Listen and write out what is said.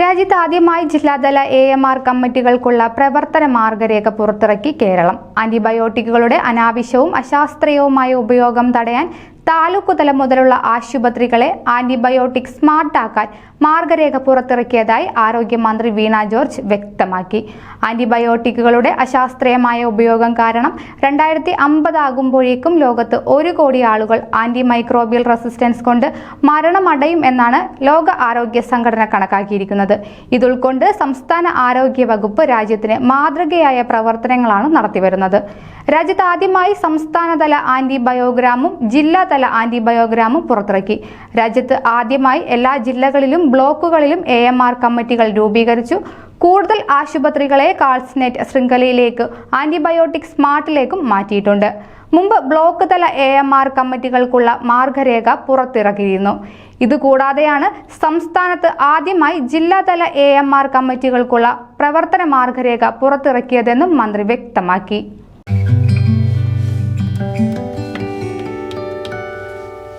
രാജ്യത്ത് ആദ്യമായി ജില്ലാതല AMR കമ്മിറ്റികൾക്കുള്ള പ്രവർത്തന മാർഗരേഖ പുറത്തിറക്കി കേരളം. ആന്റിബയോട്ടിക്കുകളുടെ അനാവശ്യവും അശാസ്ത്രീയവുമായ ഉപയോഗം തടയാൻ താലൂക്ക് തലം മുതലുള്ള ആശുപത്രികളെ ആന്റിബയോട്ടിക് സ്മാർട്ടാക്കാൻ മാർഗരേഖ പുറത്തിറക്കിയതായി ആരോഗ്യമന്ത്രി വീണ ജോർജ് വ്യക്തമാക്കി. ആന്റിബയോട്ടിക്കുകളുടെ അശാസ്ത്രീയമായ ഉപയോഗം കാരണം 2050 ആകുമ്പോഴേക്കും ലോകത്ത് 1 കോടി ആളുകൾ ആന്റിമൈക്രോബിയൽ റെസിസ്റ്റൻസ് കൊണ്ട് മരണമടയും എന്നാണ് ലോക ആരോഗ്യ സംഘടന കണക്കാക്കിയിരിക്കുന്നത്. ഇതുൾക്കൊണ്ട് സംസ്ഥാന ആരോഗ്യ വകുപ്പ് രാജ്യത്തിന് മാതൃകയായ പ്രവർത്തനങ്ങളാണ് നടത്തിവരുന്നത്. രാജ്യത്ത് ആദ്യമായി സംസ്ഥാനതല ആന്റിബയോഗ്രാമും ജില്ലാതല ആന്റിബയോഗ്രാമും പുറത്തിറക്കി. രാജ്യത്ത് ആദ്യമായി എല്ലാ ജില്ലകളിലും ബ്ലോക്കുകളിലും AMR കമ്മിറ്റികൾ രൂപീകരിച്ചു. കൂടുതൽ ആശുപത്രികളെ കാൾസ്നെറ്റ് ശൃംഖലയിലേക്ക് ആന്റിബയോട്ടിക് സ്മാർട്ടിലേക്കും മാറ്റിയിട്ടുണ്ട്. മുമ്പ് ബ്ലോക്ക് തല AMR കമ്മിറ്റികൾക്കുള്ള മാർഗരേഖ പുറത്തിറക്കിയിരുന്നു. ഇതുകൂടാതെയാണ് സംസ്ഥാനത്ത് ആദ്യമായി ജില്ലാതല AMR കമ്മിറ്റികൾക്കുള്ള പ്രവർത്തന മാർഗരേഖ പുറത്തിറക്കിയതെന്നും മന്ത്രി വ്യക്തമാക്കി.